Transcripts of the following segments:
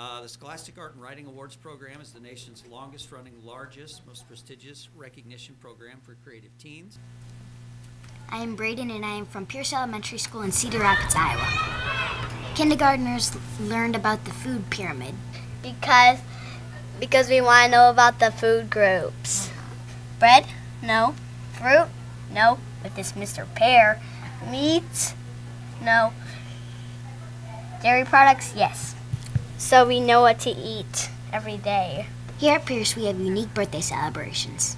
The Scholastic Art and Writing Awards program is the nation's longest-running, largest, most prestigious recognition program for creative teens. I am Braden, and I am from Pierce Elementary School in Cedar Rapids, Iowa. Kindergartners learned about the food pyramid. Because we want to know about the food groups. Bread? No. Fruit? No. With this Mr. Pear. Meat? No. Dairy products? Yes. So we know what to eat every day. Here at Pierce, we have unique birthday celebrations.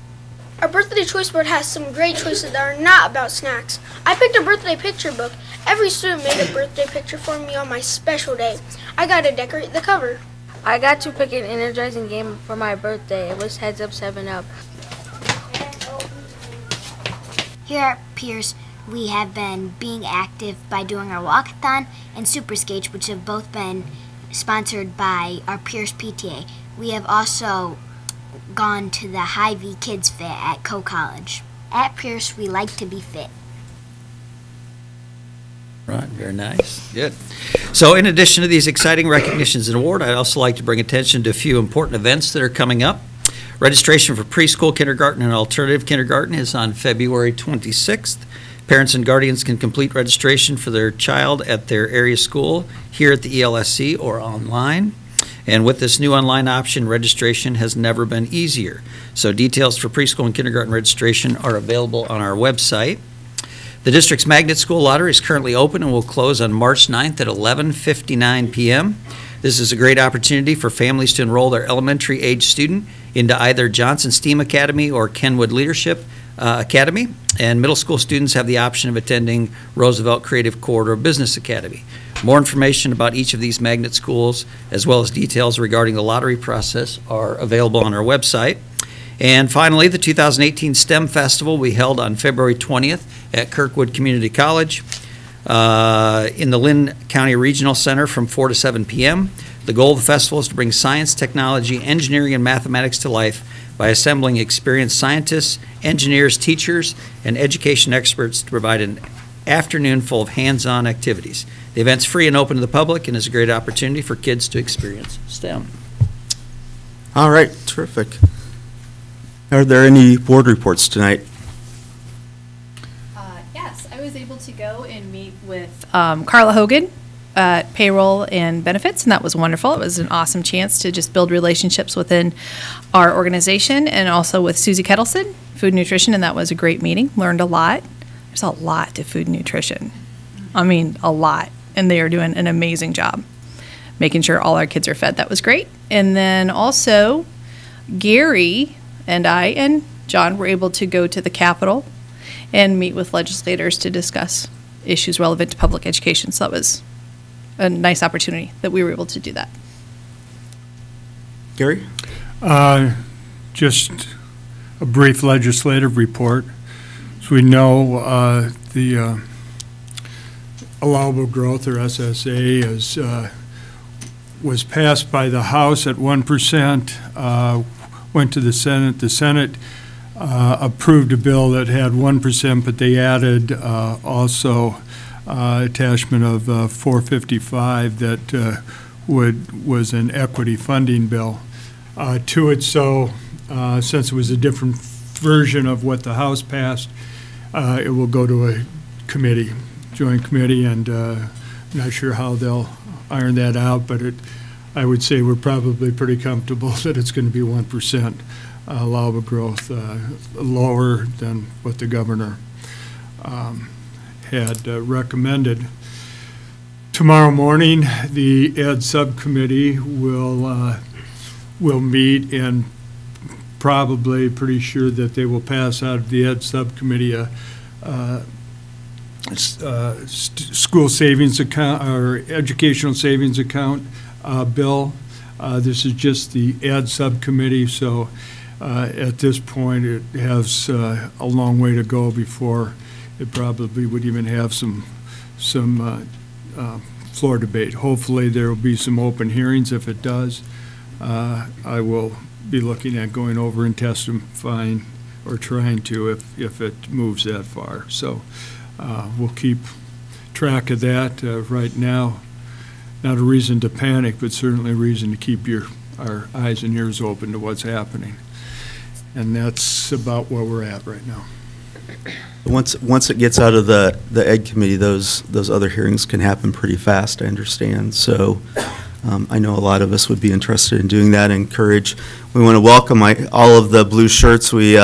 Our birthday choice board has some great choices that are not about snacks. I picked a birthday picture book. Every student made a birthday picture for me on my special day. I got to decorate the cover. I got to pick an energizing game for my birthday. It was Heads Up 7 Up. Here at Pierce, we have been being active by doing our walkathon and Super Skates, which have both been sponsored by our Pierce PTA. We have also gone to the Hy-Vee Kids Fit at Coe College. At Pierce, we like to be fit. Right, very nice. Good. So in addition to these exciting recognitions and awards, I'd also like to bring attention to a few important events that are coming up. Registration for preschool, kindergarten, and alternative kindergarten is on February 26th. Parents and guardians can complete registration for their child at their area school here at the ELSC or online. And with this new online option, registration has never been easier. So details for preschool and kindergarten registration are available on our website. The district's Magnet School Lottery is currently open and will close on March 9th at 11:59 p.m. This is a great opportunity for families to enroll their elementary age student into either Johnson STEAM Academy or Kenwood Leadership Academy, and middle school students have the option of attending Roosevelt Creative Corridor Business Academy. More information about each of these magnet schools, as well as details regarding the lottery process, are available on our website. And finally, the 2018 STEM Festival we held on February 20th at Kirkwood Community College in the Lynn County Regional Center from 4 to 7 p.m. The goal of the festival is to bring science, technology, engineering, and mathematics to life by assembling experienced scientists, engineers, teachers, and education experts to provide an afternoon full of hands-on activities. The event's free and open to the public and is a great opportunity for kids to experience STEM. All right, terrific. Are there any board reports tonight? Yes, I was able to go and meet with Carla Hogan at Payroll and Benefits, and that was wonderful. It was an awesome chance to just build relationships within our organization, and also with Susie Kettleson, Food and Nutrition, and that was a great meeting. Learned a lot. There's a lot to food and nutrition. I mean, a lot. And they are doing an amazing job making sure all our kids are fed. That was great. And then also, Gary and I and John were able to go to the Capitol and meet with legislators to discuss issues relevant to public education. So that was a nice opportunity that we were able to do that. Gary? Just a brief legislative report. As we know, the allowable growth, or SSA, was passed by the House at 1%, went to the Senate. The Senate approved a bill that had 1%, but they added also attachment of 455 that was an equity funding bill to it. So since it was a different version of what the House passed, it will go to a committee, joint committee, and I'm not sure how they'll iron that out, but I would say we're probably pretty comfortable that it's going to be 1% allowable growth, lower than what the governor had recommended. Tomorrow morning, the Ed Subcommittee will meet, and probably pretty sure that they will pass out of the Ed Subcommittee school savings account or educational savings account bill. This is just the Ed Subcommittee, so at this point it has a long way to go before it probably would even have some floor debate. Hopefully there will be some open hearings. If it does, I will be looking at going over and testifying, or trying to, if it moves that far. So we'll keep track of that. Right now, not a reason to panic, but certainly a reason to keep our eyes and ears open to what's happening. And that's about where we're at right now. Once it gets out of the Ed Committee, those other hearings can happen pretty fast, I understand. So I know a lot of us would be interested in doing that. We want to welcome all of the blue shirts. We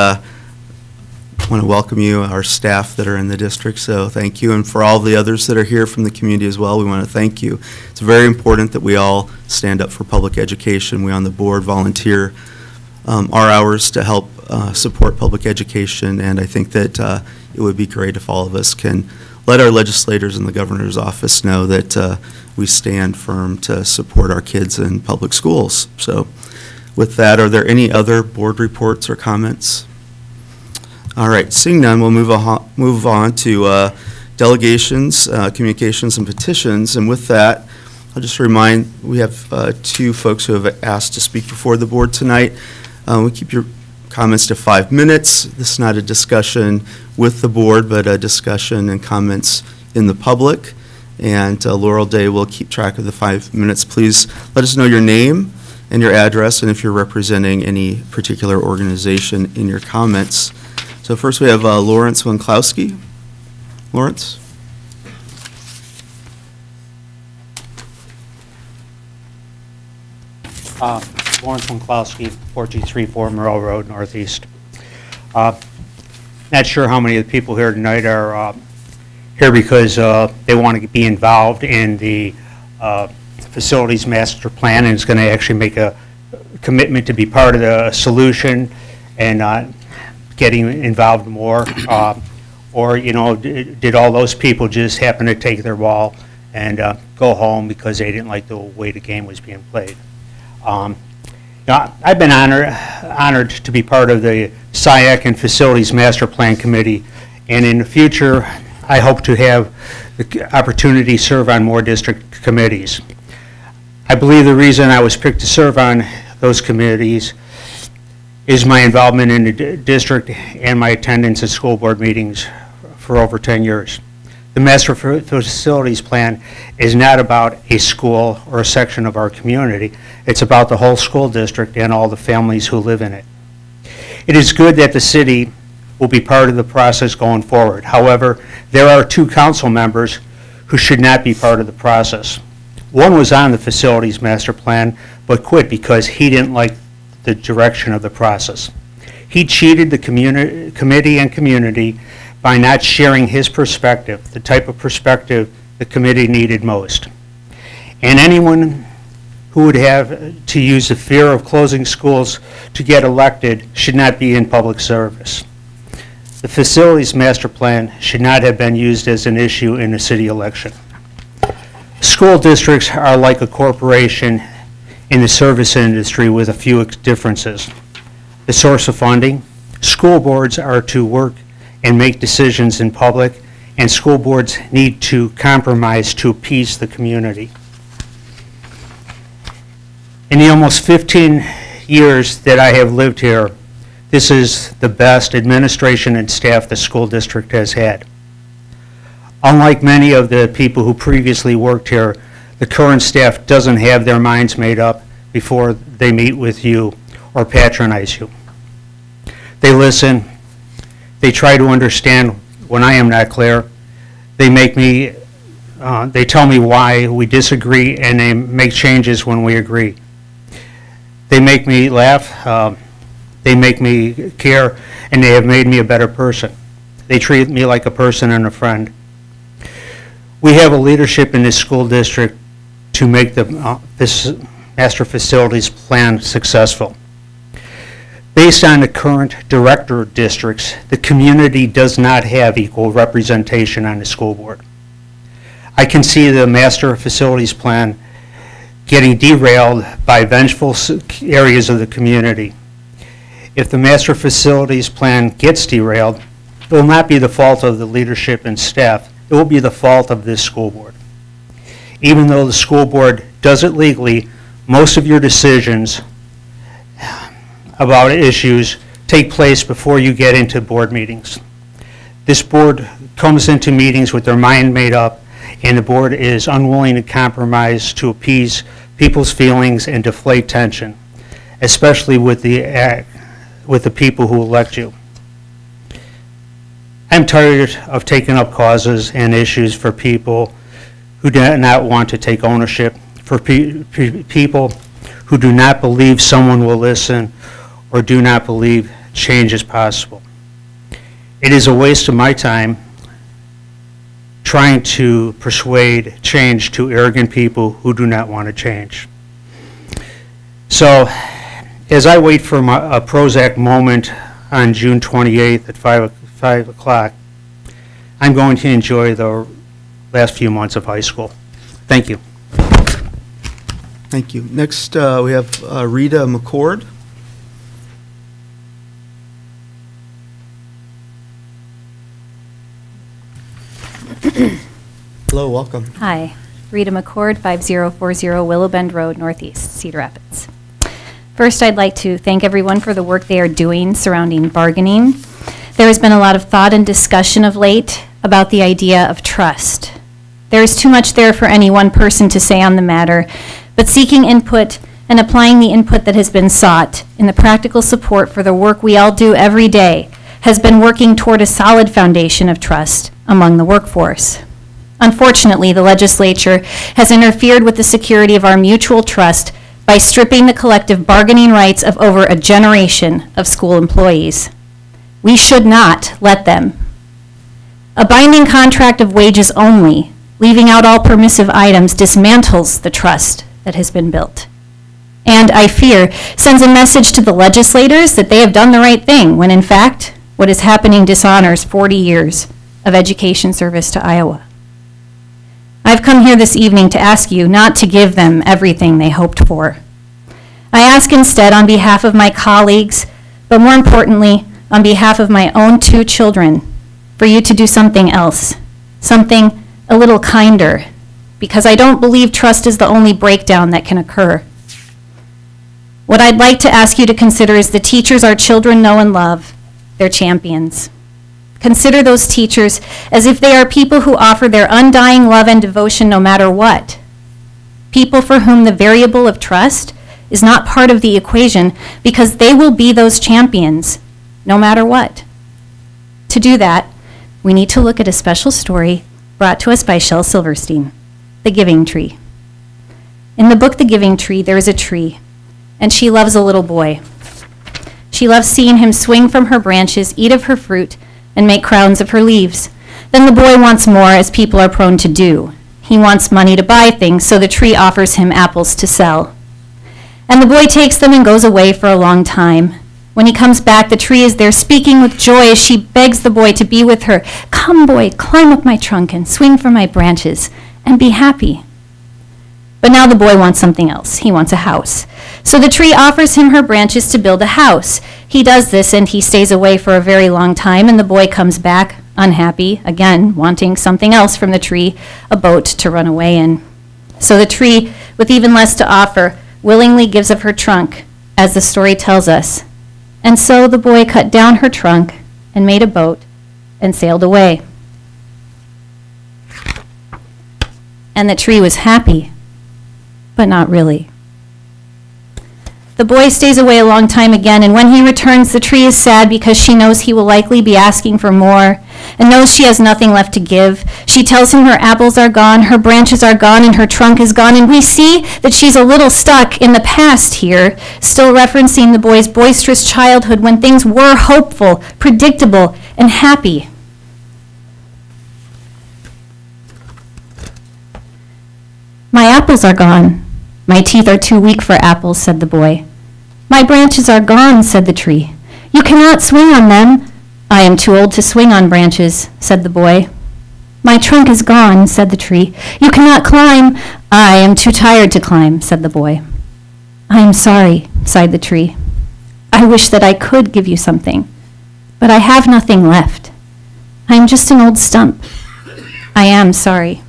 want to welcome you, our staff that are in the district, so thank you. And for all the others that are here from the community as well, we want to thank you. It's very important that we all stand up for public education. We on the board volunteer our hours to help support public education, and I think that it would be great if all of us can let our legislators and the governor's office know that we stand firm to support our kids in public schools. So with that, are there any other board reports or comments? All right, seeing none, we'll move on to delegations, communications, and petitions. And with that, I'll just remind, we have two folks who have asked to speak before the board tonight. We keep your comments to 5 minutes. This is not a discussion with the board, but a discussion and comments in the public. And Laurel Day will keep track of the 5 minutes. Please let us know your name and your address, and if you're representing any particular organization in your comments. So first we have Lawrence Winklowski. Lawrence? Lawrence Winklowski, 4234 Monroe Road, Northeast. Not sure how many of the people here tonight are here because they want to be involved in the facilities master plan, and it's going to actually make a commitment to be part of the solution and getting involved more, or did all those people just happen to take their ball and go home because they didn't like the way the game was being played? I've been honored to be part of the SIAC and Facilities Master Plan Committee, and in the future I hope to have the opportunity to serve on more district committees. I believe the reason I was picked to serve on those committees is my involvement in the district and my attendance at school board meetings for over 10 years. The Master Facilities Plan is not about a school or a section of our community. It's about the whole school district and all the families who live in it. It is good that the city will be part of the process going forward. However, there are two council members who should not be part of the process. One was on the Facilities Master Plan, but quit because he didn't like the direction of the process. He cheated the committee and community by not sharing his perspective, the type of perspective the committee needed most. And anyone who would have to use the fear of closing schools to get elected should not be in public service. The Facilities Master Plan should not have been used as an issue in a city election. School districts are like a corporation in the service industry with a few differences. The source of funding, school boards are to work and make decisions in public, and school boards need to compromise to appease the community. In the almost 15 years that I have lived here, this is the best administration and staff the school district has had. Unlike many of the people who previously worked here, the current staff doesn't have their minds made up before they meet with you or patronize you. They listen. They try to understand when I am not clear. They tell me why we disagree, and they make changes when we agree. They make me laugh. They make me care, and they have made me a better person. They treat me like a person and a friend. We have a leadership in this school district to make this Master Facilities Plan successful. Based on the current director districts, the community does not have equal representation on the school board. I can see the Master Facilities Plan getting derailed by vengeful areas of the community. If the Master Facilities Plan gets derailed, it will not be the fault of the leadership and staff. It will be the fault of this school board. Even though the school board does it legally, most of your decisions about issues take place before you get into board meetings. This board comes into meetings with their mind made up, and the board is unwilling to compromise to appease people's feelings and deflate tension, especially with the people who elect you. I'm tired of taking up causes and issues for people who do not want to take ownership, for people who do not believe someone will listen or do not believe change is possible. It is a waste of my time trying to persuade change to arrogant people who do not want to change. So, as I wait for a Prozac moment on June 28th at 5 o'clock, I'm going to enjoy the last few months of high school. Thank you. Thank you. Next, we have Rita McCord. Hello, welcome. Hi, Rita McCord, 5040 Willow Bend Road, Northeast, Cedar Rapids. First, I'd like to thank everyone for the work they are doing surrounding bargaining. There has been a lot of thought and discussion of late about the idea of trust. There is too much there for any one person to say on the matter, but seeking input and applying the input that has been sought in the practical support for the work we all do every day has been working toward a solid foundation of trust among the workforce. Unfortunately, the legislature has interfered with the security of our mutual trust by stripping the collective bargaining rights of over a generation of school employees. We should not let them. A binding contract of wages only, leaving out all permissive items, dismantles the trust that has been built. And I fear sends a message to the legislators that they have done the right thing, when in fact, what is happening dishonors 40 years of education service to Iowa. I've come here this evening to ask you not to give them everything they hoped for. I ask instead on behalf of my colleagues, but more importantly, on behalf of my own 2 children, for you to do something else, something a little kinder, because I don't believe trust is the only breakdown that can occur. What I'd like to ask you to consider is the teachers our children know and love, their champions. Consider those teachers as if they are people who offer their undying love and devotion no matter what. People for whom the variable of trust is not part of the equation because they will be those champions no matter what. To do that, we need to look at a special story brought to us by Shel Silverstein, The Giving Tree. In the book The Giving Tree, there is a tree, and she loves a little boy. She loves seeing him swing from her branches, eat of her fruit, and make crowns of her leaves. Then the boy wants more, as people are prone to do. He wants money to buy things, so the tree offers him apples to sell. And the boy takes them and goes away for a long time. When he comes back, the tree is there speaking with joy as she begs the boy to be with her. Come, boy, climb up my trunk and swing from my branches and be happy. But now the boy wants something else. He wants a house. So the tree offers him her branches to build a house. He does this and he stays away for a very long time, and the boy comes back unhappy, again wanting something else from the tree, a boat to run away in. So the tree, with even less to offer, willingly gives of her trunk, as the story tells us. And so the boy cut down her trunk and made a boat and sailed away. And the tree was happy, but not really. The boy stays away a long time again, and when he returns, the tree is sad because she knows he will likely be asking for more and knows she has nothing left to give. She tells him her apples are gone, her branches are gone, and her trunk is gone, and we see that she's a little stuck in the past here, still referencing the boy's boisterous childhood when things were hopeful, predictable, and happy. My apples are gone. My teeth are too weak for apples, said the boy. My branches are gone, said the tree. You cannot swing on them. I am too old to swing on branches, said the boy. My trunk is gone, said the tree. You cannot climb. I am too tired to climb, said the boy. I am sorry, sighed the tree. I wish that I could give you something, but I have nothing left. I am just an old stump. I am sorry.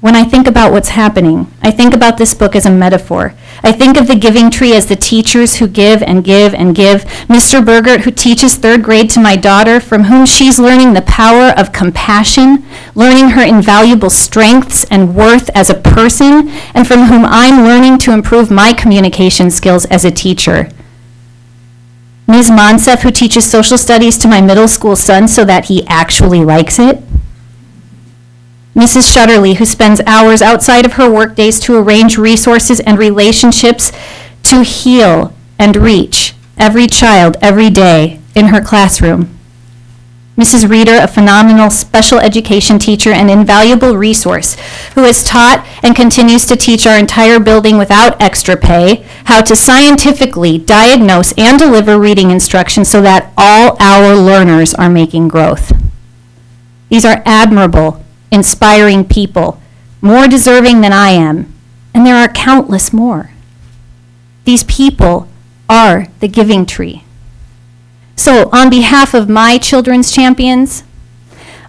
When I think about what's happening, I think about this book as a metaphor. I think of the giving tree as the teachers who give and give and give. Mr. Bergert, who teaches 3rd grade to my daughter, from whom she's learning the power of compassion, learning her invaluable strengths and worth as a person, and from whom I'm learning to improve my communication skills as a teacher. Ms. Monsef, who teaches social studies to my middle school son so that he actually likes it. Mrs. Shutterly, who spends hours outside of her work days to arrange resources and relationships to heal and reach every child every day in her classroom. Mrs. Reeder, a phenomenal special education teacher and invaluable resource, who has taught and continues to teach our entire building without extra pay how to scientifically diagnose and deliver reading instruction so that all our learners are making growth. These are admirable, inspiring people, more deserving than I am, and there are countless more. These people are the giving tree. So on behalf of my children's champions,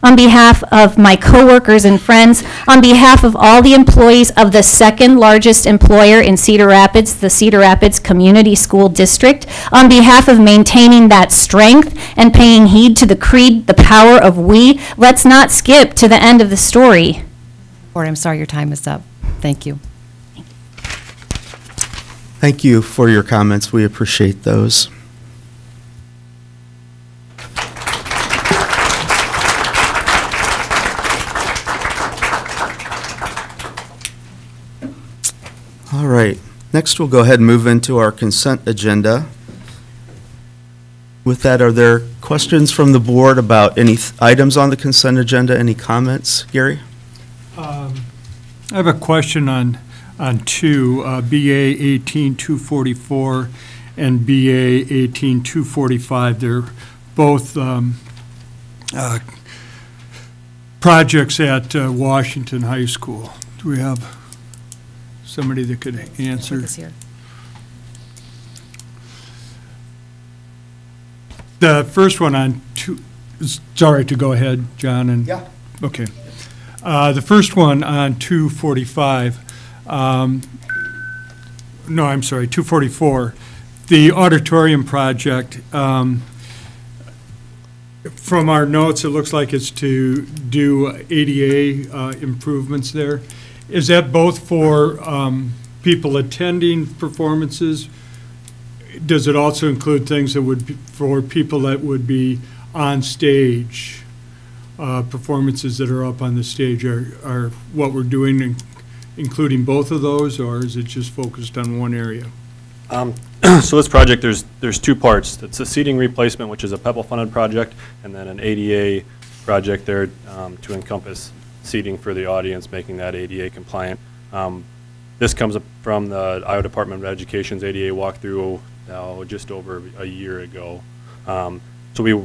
on behalf of my coworkers and friends, on behalf of all the employees of the 2nd largest employer in Cedar Rapids, the Cedar Rapids Community School District, on behalf of maintaining that strength and paying heed to the creed, the power of we, let's not skip to the end of the story. Board, I'm sorry your time is up. Thank you. Thank you for your comments. We appreciate those. All right. Next, we'll go ahead and move into our consent agenda. With that, are there questions from the board about any items on the consent agenda? Any comments, Gary? I have a question on two, BA 18244 and BA 18245. They're both projects at Washington High School. Do we have somebody that could answer? The first one on two, sorry to go ahead, John. And yeah. Okay. The first one on 245, no, I'm sorry, 244, the auditorium project. From our notes, it looks like it's to do ADA improvements there. Is that both for people attending performances? Does it also include things that would be for people that would be on stage? Performances that are up on the stage are what we're doing, including both of those, or is it just focused on one area? So this project, there's two parts. It's a seating replacement, which is a PEPAL-funded project, and then an ADA project there to encompass seating for the audience, making that ADA compliant. This comes up from the Iowa Department of Education's ADA walkthrough just over a year ago. So we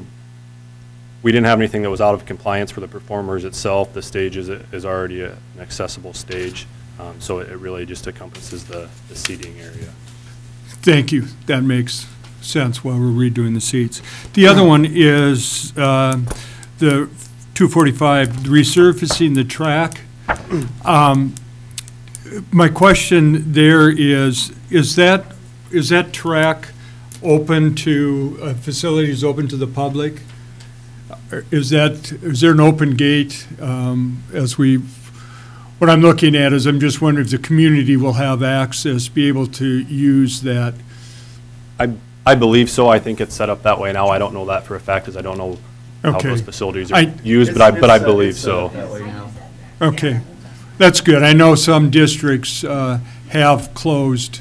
didn't have anything that was out of compliance for the performers itself. The stage is already an accessible stage, so it really just encompasses the seating area. Thank you. That makes sense while we're redoing the seats. The other one is the 245, resurfacing the track. My question there is that track open to facilities open to the public? Is there an open gate? What I'm looking at is I'm just wondering if the community will have access, be able to use that. I believe so. I think it's set up that way now. I don't know that for a fact, because I don't know how those facilities are used, but I believe so. Okay, that's good. I know some districts have closed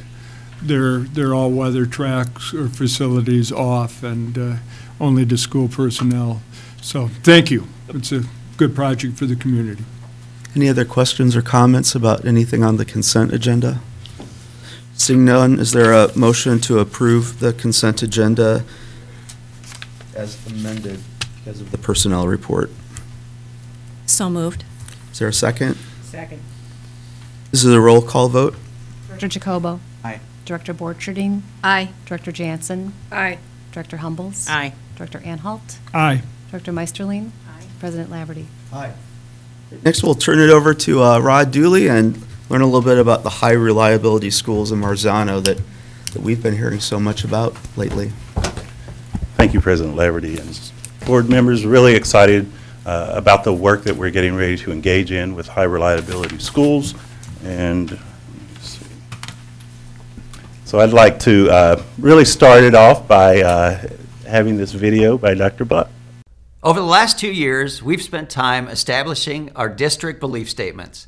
their all-weather tracks or facilities off and only to school personnel. So thank you. It's a good project for the community. Any other questions or comments about anything on the consent agenda? Seeing none, is there a motion to approve the consent agenda as amended because of the personnel report? So moved. Is there a second? Second. This is a roll call vote. Director Jacobo. Aye. Director Borcherding. Aye. Director Jansen. Aye. Director Humbles. Aye. Director Anhalt. Aye. Director Meisterling. Aye. President Laverty. Aye. Next, we'll turn it over to Rod Dooley and learn a little bit about the high reliability schools in Marzano that we've been hearing so much about lately. Thank you, President Leverty, and board members. Really excited about the work that we're getting ready to engage in with high reliability schools. And let's see. So I'd like to really start it off by having this video by Dr. Buck. Over the last 2 years, we've spent time establishing our district belief statements: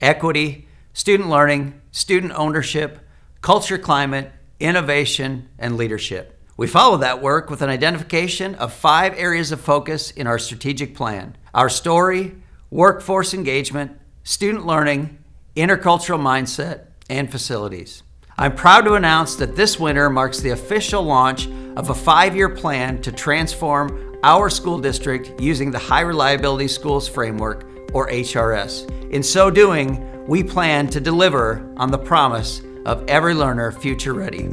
equity, student learning, student ownership, culture climate, innovation, and leadership. We follow that work with an identification of 5 areas of focus in our strategic plan: our story, workforce engagement, student learning, intercultural mindset, and facilities. I'm proud to announce that this winter marks the official launch of a 5-year plan to transform our school district using the High Reliability Schools Framework, or HRS. In so doing, we plan to deliver on the promise of every learner future ready.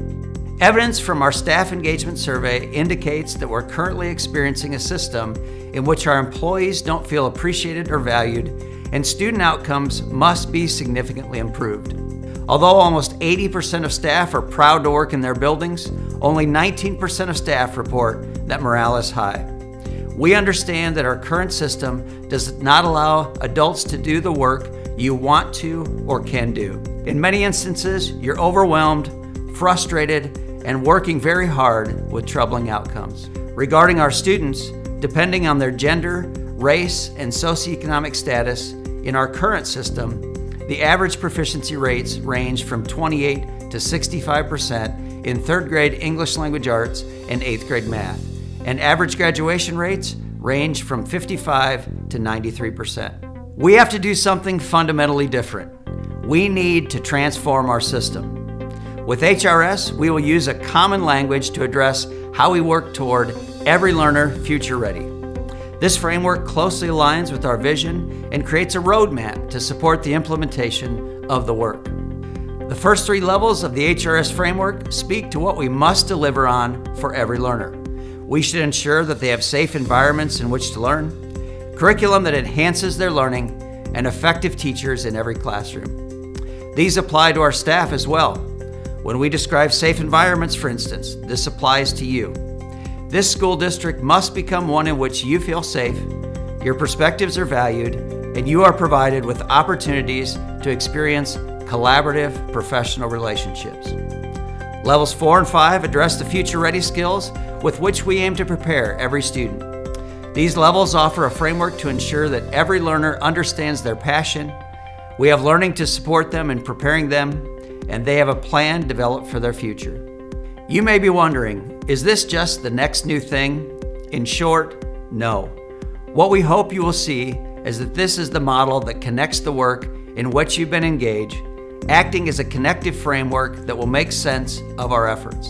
Evidence from our staff engagement survey indicates that we're currently experiencing a system in which our employees don't feel appreciated or valued, and student outcomes must be significantly improved. Although almost 80% of staff are proud to work in their buildings, only 19% of staff report that morale is high. We understand that our current system does not allow adults to do the work you want to or can do. In many instances, you're overwhelmed, frustrated, and working very hard with troubling outcomes. Regarding our students, depending on their gender, race, and socioeconomic status, in our current system, the average proficiency rates range from 28 to 65% in 3rd grade English language arts and 8th grade math, and average graduation rates range from 55 to 93%. We have to do something fundamentally different. We need to transform our system. With HRS, we will use a common language to address how we work toward every learner future ready. This framework closely aligns with our vision and creates a roadmap to support the implementation of the work. The first 3 levels of the HRS framework speak to what we must deliver on for every learner. We should ensure that they have safe environments in which to learn, curriculum that enhances their learning, and effective teachers in every classroom. These apply to our staff as well. When we describe safe environments, for instance, this applies to you. This school district must become one in which you feel safe, your perspectives are valued, and you are provided with opportunities to experience collaborative professional relationships. Levels 4 and 5 address the future-ready skills with which we aim to prepare every student. These levels offer a framework to ensure that every learner understands their passion, we have learning to support them in preparing them, and they have a plan developed for their future. You may be wondering, is this just the next new thing? In short, no. What we hope you will see is that this is the model that connects the work in which you've been engaged, acting as a connective framework that will make sense of our efforts.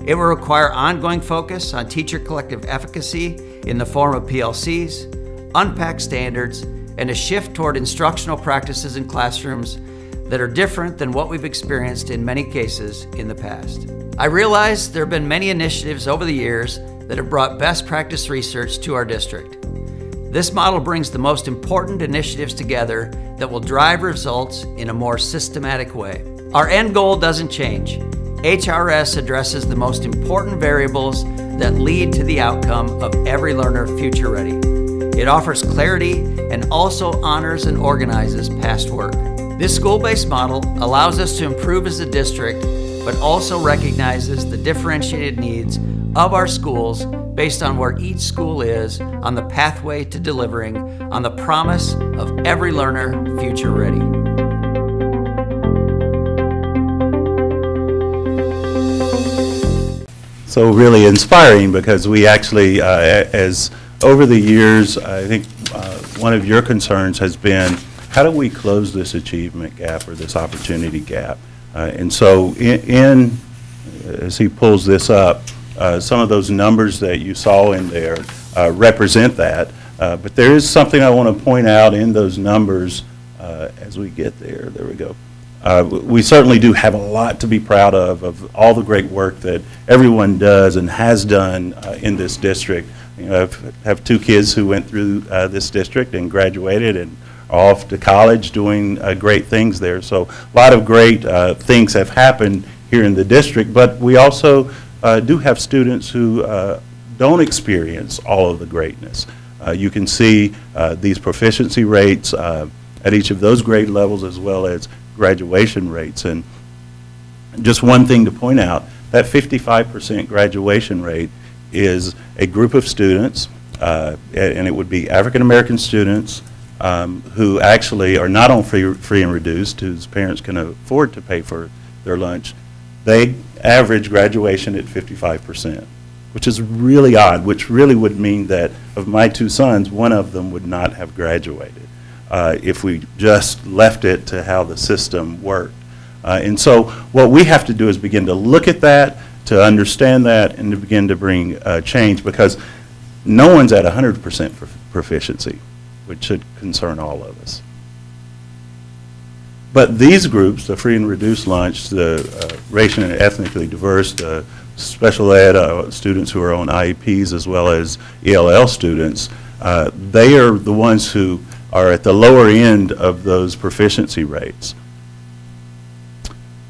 It will require ongoing focus on teacher collective efficacy in the form of PLCs, unpacked standards, and a shift toward instructional practices in classrooms that are different than what we've experienced in many cases in the past. I realize there have been many initiatives over the years that have brought best practice research to our district. This model brings the most important initiatives together that will drive results in a more systematic way. Our end goal doesn't change. HRS addresses the most important variables that lead to the outcome of every learner future ready. It offers clarity and also honors and organizes past work. This school-based model allows us to improve as a district, but also recognizes the differentiated needs of our schools based on where each school is on the pathway to delivering on the promise of every learner future ready. So really inspiring, because we actually, as over the years, I think one of your concerns has been, how do we close this achievement gap or this opportunity gap? And so as he pulls this up, some of those numbers that you saw in there represent that. But there is something I want to point out in those numbers as we get there. There we go. We certainly do have a lot to be proud of all the great work that everyone does and has done in this district. You know, I have two kids who went through this district and graduated and are off to college doing great things there. So a lot of great things have happened here in the district, but we also do have students who don't experience all of the greatness. You can see these proficiency rates at each of those grade levels as well as graduation rates. And just one thing to point out, that 55% graduation rate is a group of students, and it would be African American students who actually are not on free and reduced, whose parents can afford to pay for their lunch. They average graduation at 55%, which is really odd, which really would mean that of my two sons, one of them would not have graduated if we just left it to how the system worked. And so what we have to do is begin to look at that, to understand that, and to begin to bring change, because no one's at 100% proficiency, which should concern all of us. But these groups, the free and reduced lunch, the racially and ethnically diverse, the special ed students who are on IEPs as well as ELL students, they are the ones who are at the lower end of those proficiency rates.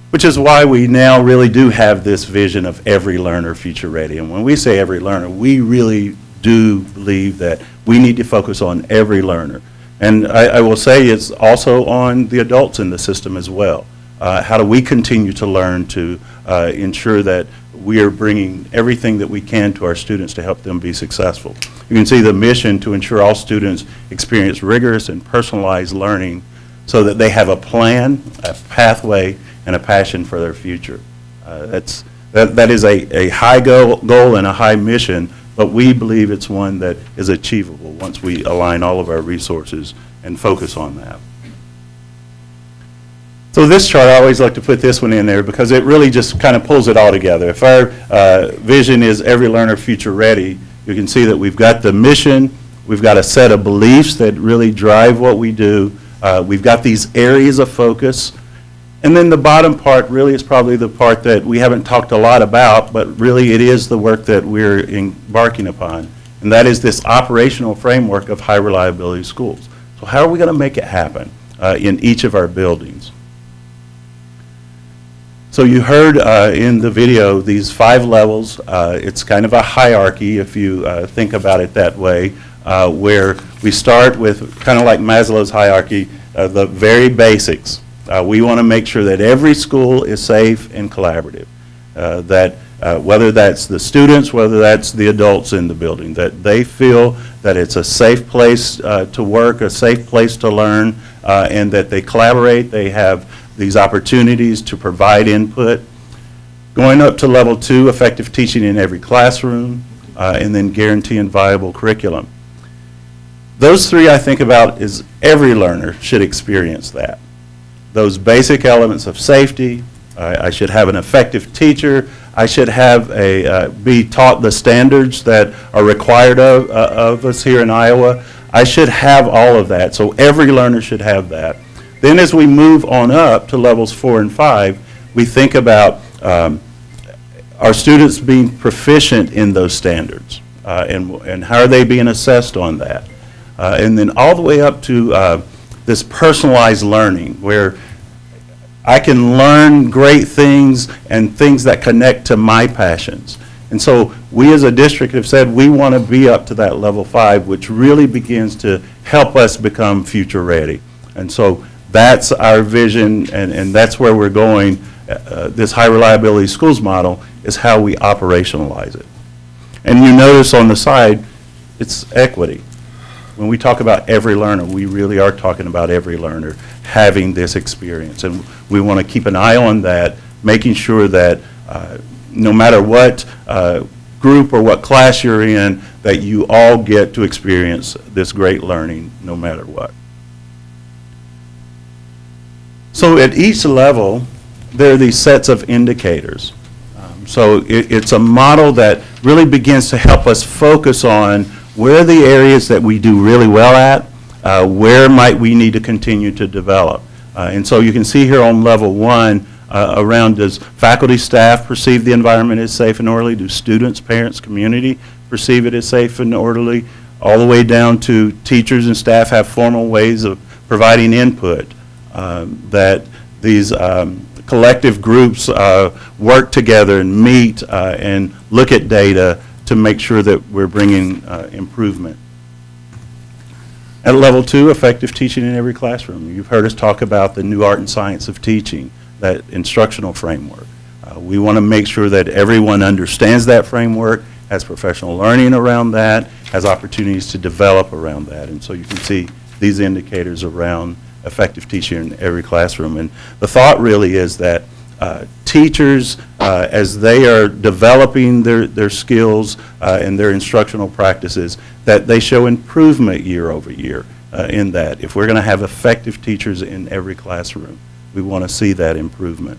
Which is why we now really do have this vision of every learner future ready. And when we say every learner, we really do believe that we need to focus on every learner. And I will say it's also on the adults in the system as well. How do we continue to learn to ensure that we are bringing everything that we can to our students to help them be successful? You can see the mission to ensure all students experience rigorous and personalized learning so that they have a plan, a pathway, and a passion for their future. That is a high goal and a high mission, but we believe it's one that is achievable once we align all of our resources and focus on that. So this chart, I always like to put this one in there because it really just kind of pulls it all together. If our vision is every learner future ready, you can see that we've got the mission, we've got a set of beliefs that really drive what we do, we've got these areas of focus, and then the bottom part really is probably the part that we haven't talked a lot about, but really it is the work that we're embarking upon, and that is this operational framework of high reliability schools. So how are we going to make it happen in each of our buildings? So you heard in the video these 5 levels. It's kind of a hierarchy if you think about it that way, where we start with kind of like Maslow's hierarchy, the very basics. We want to make sure that every school is safe and collaborative, that whether that's the students, whether that's the adults in the building, that they feel that it's a safe place to work, a safe place to learn, and that they collaborate, they have these opportunities to provide input. Going up to level 2, effective teaching in every classroom, and then guaranteeing viable curriculum. Those 3 I think about is every learner should experience that. Those basic elements of safety, I should have an effective teacher, I should have be taught the standards that are required of us here in Iowa. I should have all of that, so every learner should have that. Then as we move on up to levels 4 and 5, we think about our students being proficient in those standards and how are they being assessed on that. And then all the way up to this personalized learning where I can learn great things and things that connect to my passions. And so we as a district have said we want to be up to that level 5, which really begins to help us become future ready. And so that's our vision, and that's where we're going. This high reliability schools model is how we operationalize it. And you notice on the side, it's equity. When we talk about every learner, we really are talking about every learner having this experience. And we want to keep an eye on that, making sure that no matter what group or what class you're in, that you all get to experience this great learning no matter what. So at each level, there are these sets of indicators. So it's a model that really begins to help us focus on where are the areas that we do really well at, where might we need to continue to develop. And so you can see here on level 1, around does faculty, staff perceive the environment as safe and orderly? Do students, parents, community perceive it as safe and orderly, all the way down to teachers and staff have formal ways of providing input, that these collective groups work together and meet and look at data to make sure that we're bringing improvement. At level 2, effective teaching in every classroom. You've heard us talk about the new art and science of teaching, that instructional framework. We want to make sure that everyone understands that framework, has professional learning around that, has opportunities to develop around that. And so you can see these indicators around effective teaching in every classroom. And the thought really is that teachers, as they are developing their skills and their instructional practices, that they show improvement year over year in that. If we're going to have effective teachers in every classroom, we want to see that improvement.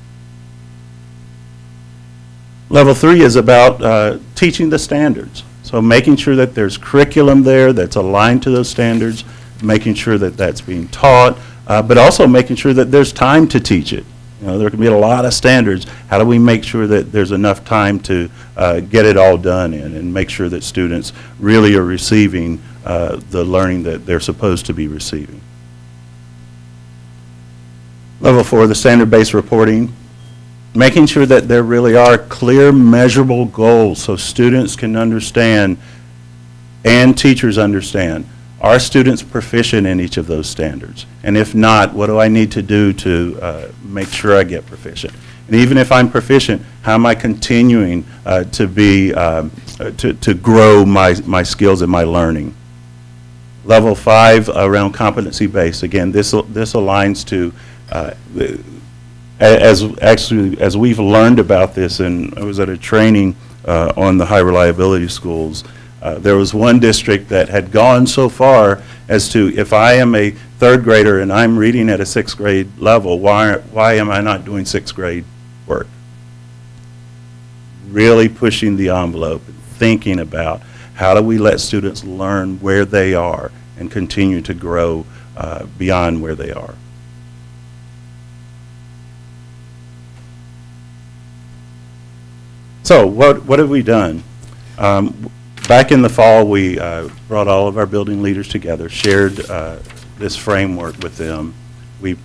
Level 3 is about teaching the standards. So making sure that there's curriculum there that's aligned to those standards, making sure that that's being taught, but also making sure that there's time to teach it. You know, there can be a lot of standards. How do we make sure that there's enough time to get it all done in and make sure that students really are receiving the learning that they're supposed to be receiving? Level 4, the standard-based reporting. Making sure that there really are clear, measurable goals so students can understand and teachers understand. Are students proficient in each of those standards? And if not, what do I need to do to make sure I get proficient? And even if I'm proficient, how am I continuing to grow my skills and my learning? Level 5, around competency-based. Again, this aligns to, as we've learned about this, and I was at a training on the high reliability schools, there was one district that had gone so far as to, if I am a third grader and I'm reading at a 6th grade level, why am I not doing 6th grade work? Really pushing the envelope, thinking about how do we let students learn where they are and continue to grow beyond where they are. So what have we done? Back in the fall, we brought all of our building leaders together, shared this framework with them. We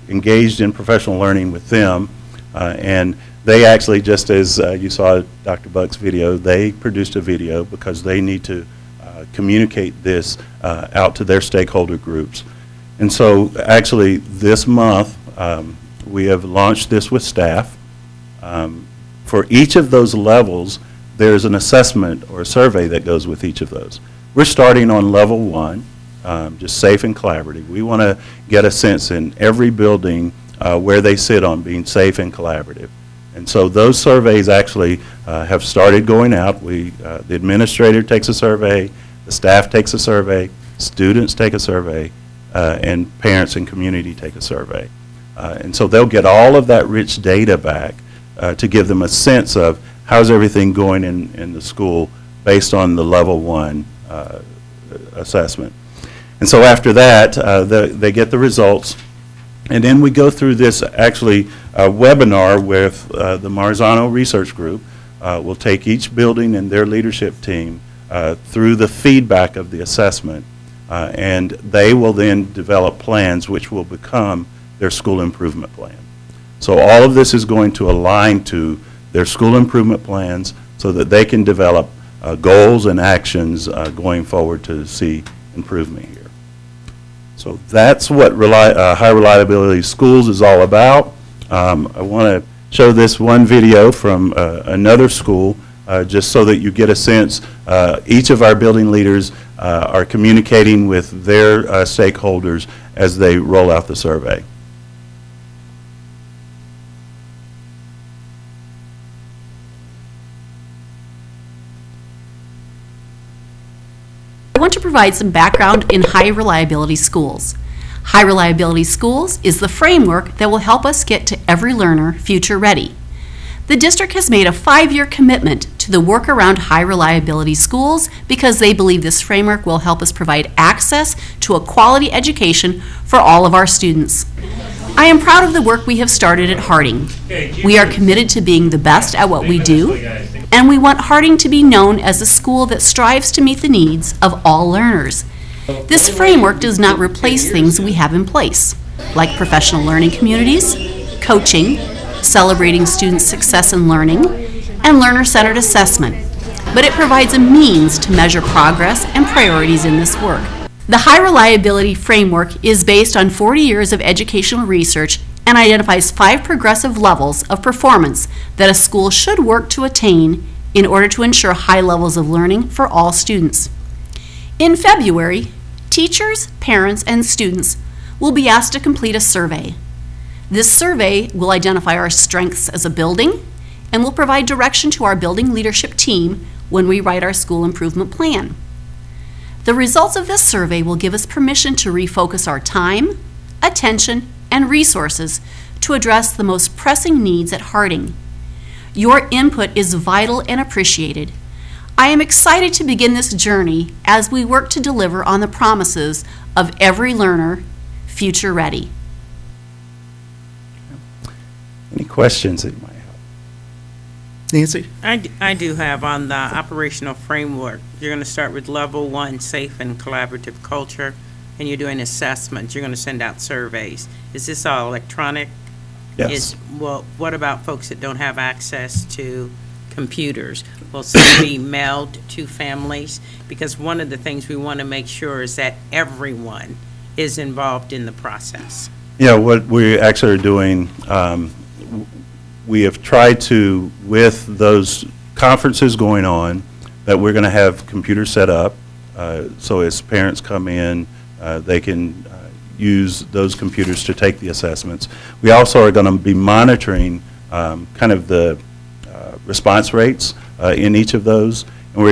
engaged in professional learning with them, and they actually, just as you saw Dr. Buck's video, they produced a video because they need to communicate this out to their stakeholder groups. And so actually this month, we have launched this with staff. For each of those levels, there's an assessment or a survey that goes with each of those. We're starting on level 1, just safe and collaborative. We want to get a sense in every building where they sit on being safe and collaborative. And so those surveys actually have started going out. The administrator takes a survey, the staff takes a survey, students take a survey, and parents and community take a survey. And so they'll get all of that rich data back to give them a sense of how's everything going in the school based on the level 1 assessment. And so after that, they get the results. And then we go through this actually webinar with the Marzano Research Group. We'll take each building and their leadership team through the feedback of the assessment. And they will then develop plans which will become their school improvement plan. So all of this is going to align to their school improvement plans so that they can develop goals and actions going forward to see improvement here. So that's what high reliability schools is all about. I want to show this one video from another school just so that you get a sense. Each of our building leaders are communicating with their stakeholders as they roll out the survey. I want to provide some background in high reliability schools. High reliability schools is the framework that will help us get to every learner future ready. The district has made a 5-year commitment to the work around high reliability schools because they believe this framework will help us provide access to a quality education for all of our students. I am proud of the work we have started at Harding. We are committed to being the best at what we do, and we want Harding to be known as a school that strives to meet the needs of all learners. This framework does not replace things we have in place, like professional learning communities, coaching, celebrating student success and learning, and learner-centered assessment, but it provides a means to measure progress and priorities in this work. The High Reliability Framework is based on 40 years of educational research and identifies 5 progressive levels of performance that a school should work to attain in order to ensure high levels of learning for all students. In February, teachers, parents, and students will be asked to complete a survey. This survey will identify our strengths as a building and will provide direction to our building leadership team when we write our school improvement plan. The results of this survey will give us permission to refocus our time, attention, and resources to address the most pressing needs at Harding. Your input is vital and appreciated. I am excited to begin this journey as we work to deliver on the promises of every learner, future ready. Any questions that you might have? Nancy? I do have on the operational framework. You're going to start with level 1, safe and collaborative culture, and you're doing assessments. You're going to send out surveys. Is this all electronic? Yes. Well, what about folks that don't have access to computers? Will some be mailed to families? Because one of the things we want to make sure is that everyone is involved in the process. Yeah, what we actually are doing, we have tried to, with those conferences going on, that we're going to have computers set up, so as parents come in, they can use those computers to take the assessments. We also are going to be monitoring kind of the response rates in each of those, and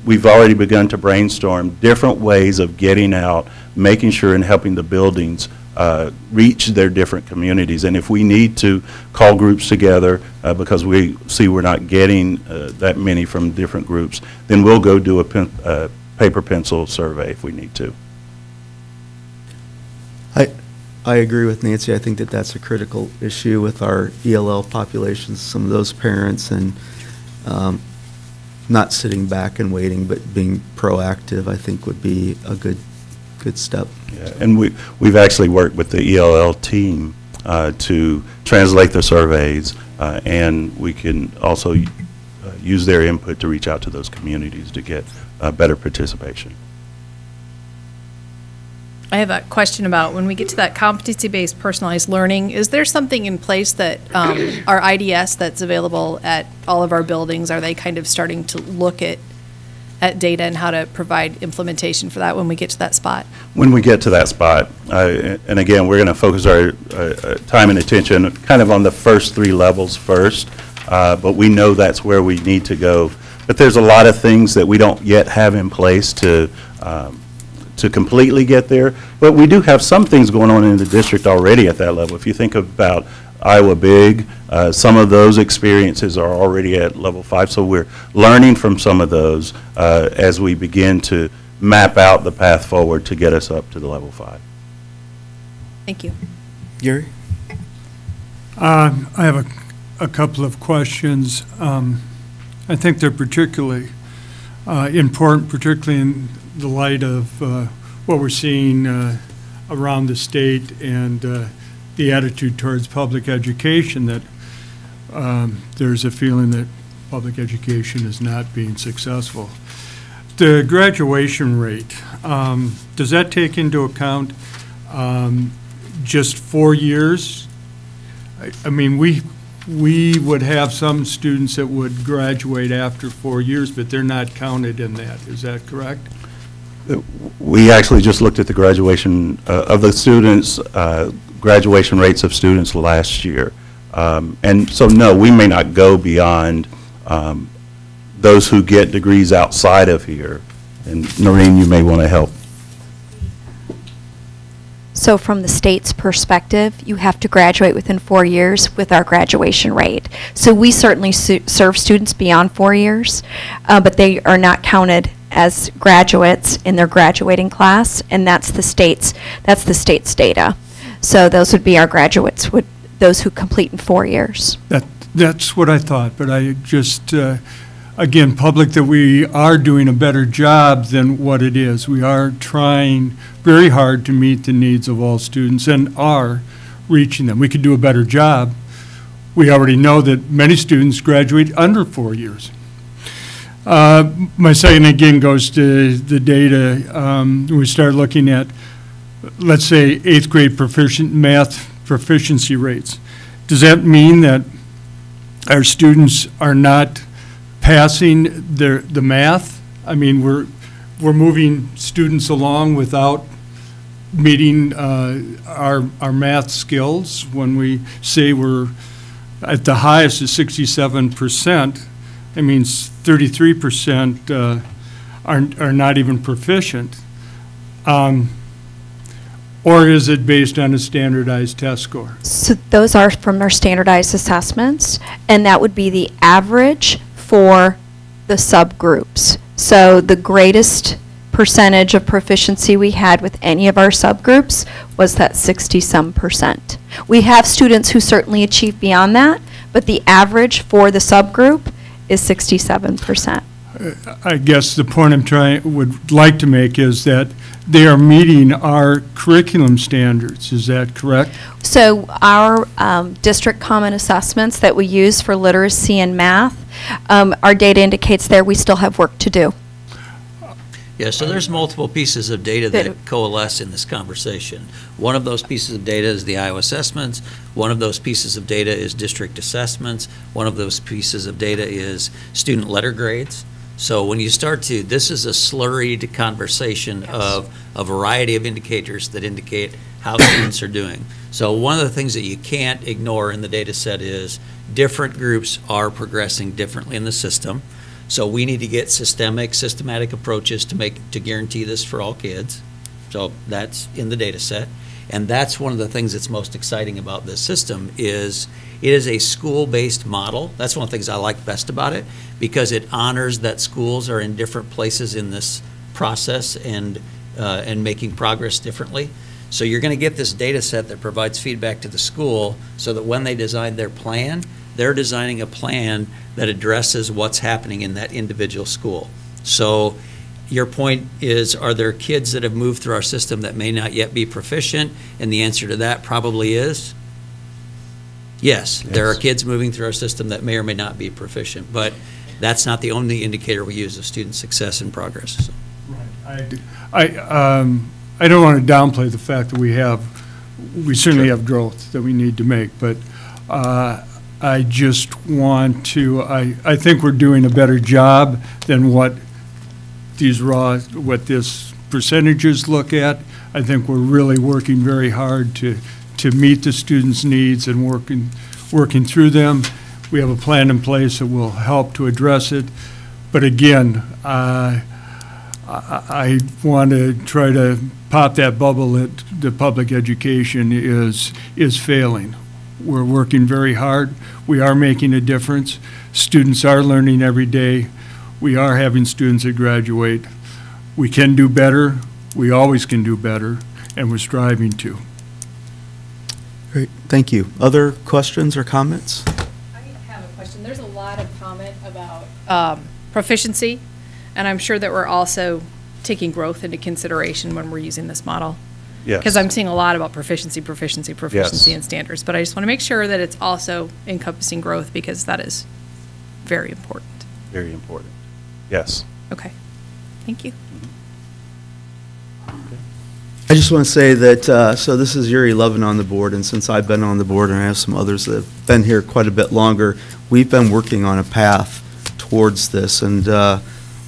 we've already begun to brainstorm different ways of getting out, making sure and helping the buildings reach their different communities. And if we need to call groups together because we see we're not getting that many from different groups, then we'll go do a paper pencil survey if we need to. I agree with Nancy. I think that that's a critical issue with our ELL populations, some of those parents, and not sitting back and waiting, but being proactive, I think would be a good step. Yeah, and we've actually worked with the ELL team to translate the surveys, and we can also use their input to reach out to those communities to get better participation. I have a question about when we get to that competency-based personalized learning, is there something in place that our IDS that's available at all of our buildings, are they kind of starting to look at data and how to provide implementation for that when we get to that spot? When we get to that spot, and again, we're going to focus our time and attention kind of on the first 3 levels first, but we know that's where we need to go. But there's a lot of things that we don't yet have in place to completely get there, but we do have some things going on in the district already at that level. If you think about Iowa Big, some of those experiences are already at level 5, so we're learning from some of those as we begin to map out the path forward to get us up to the level 5. Thank you. Gary? I have a couple of questions. I think they're particularly important, particularly in the light of what we're seeing around the state and the attitude towards public education, that there's a feeling that public education is not being successful. The graduation rate, does that take into account just 4 years? I mean, we would have some students that would graduate after 4 years, but they're not counted in that. Is that correct? We actually just looked at the graduation of the students, graduation rates of students last year. And so, no, we may not go beyond those who get degrees outside of here. And Noreen, you may want to help. So from the state's perspective, you have to graduate within 4 years with our graduation rate. So we certainly serve students beyond 4 years, but they are not counted as graduates in their graduating class, and that's the state's data. So those would be our graduates, those who complete in 4 years. That's what I thought, but I again, public, that we are doing a better job than what it is. We are trying very hard to meet the needs of all students and are reaching them. We could do a better job. We already know that many students graduate under 4 years. My second, again, goes to the data. We start looking at, let's say, 8th grade math proficiency rates. Does that mean that our students are not passing the math? I mean, we're moving students along without meeting our math skills. When we say we're at the highest is 67%, that means 33% are not even proficient. Or is it based on a standardized test score? So those are from our standardized assessments, and that would be the average for the subgroups. So the greatest percentage of proficiency we had with any of our subgroups was that 60-some%. We have students who certainly achieve beyond that, but the average for the subgroup is 67%. I guess the point would like to make is that they are meeting our curriculum standards. Is that correct? So our district common assessments that we use for literacy and math, our data indicates there we still have work to do. Yeah, so there's multiple pieces of data that coalesce in this conversation. One of those pieces of data is the Iowa assessments. One of those pieces of data is district assessments. One of those pieces of data is student letter grades. So when you start to, this is a slurried conversation of a variety of indicators that indicate how students are doing. So one of the things that you can't ignore in the data set is different groups are progressing differently in the system. So we need to get systematic approaches to guarantee this for all kids. So that's in the data set. And that's one of the things that's most exciting about this system is it is a school-based model. That's one of the things I like best about it, because it honors that schools are in different places in this process and making progress differently. So you're going to get this data set that provides feedback to the school so that when they design their plan, they're designing a plan that addresses what's happening in that individual school. So your point is, are there kids that have moved through our system that may not yet be proficient? And the answer to that probably is yes. There are kids moving through our system that may or may not be proficient, but that's not the only indicator we use of student success and progress. So. Right. I don't want to downplay the fact that we certainly have growth that we need to make, but I just want to, I think we're doing a better job than what this percentages look at. I think we're really working very hard to meet the students' needs and working through them. We have a plan in place that will help to address it. But again, I want to try to pop that bubble that the public education is failing. We're working very hard. We are making a difference. Students are learning every day. We are having students that graduate. We can do better. We always can do better, and we're striving to. Great, thank you. Other questions or comments? I have a question. There's a lot of comment about proficiency, and I'm sure that we're also taking growth into consideration when we're using this model. Yes. Because I'm seeing a lot about proficiency, Yes. and standards, but I just want to make sure that it's also encompassing growth, because that is very important. Very important. Yes. Okay, thank you. I just want to say that, so this is year 11 on the board, and since I've been on the board, and I have some others that have been here quite a bit longer, we've been working on a path towards this, and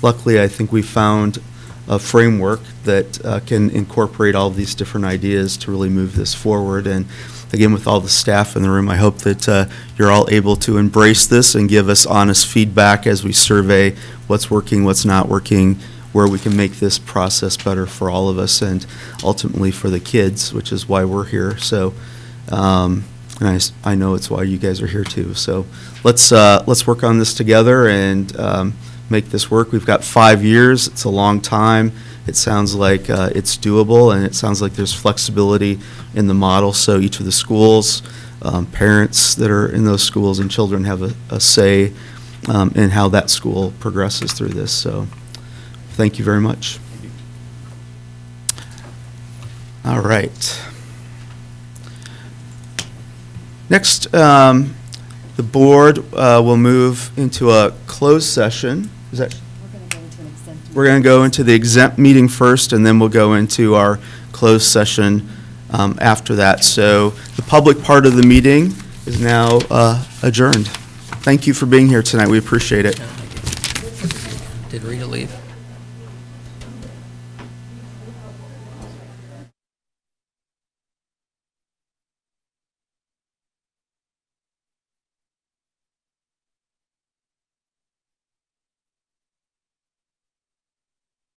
luckily I think we found a framework that can incorporate all of these different ideas to really move this forward. And again, with all the staff in the room, I hope that you're all able to embrace this and give us honest feedback as we survey what's working, what's not working, where we can make this process better for all of us and ultimately for the kids, which is why we're here. So, and I know it's why you guys are here too. So let's work on this together and make this work. We've got 5 years. It's a long time. It sounds like it's doable, and it sounds like there's flexibility in the model. So each of the schools, parents that are in those schools and children have a say in how that school progresses through this. So thank you very much. All right. Next, the board will move into a closed session. Is that? We're going to go into the exempt meeting first, and then we'll go into our closed session after that. So the public part of the meeting is now adjourned. Thank you for being here tonight. We appreciate it. Did Rita leave?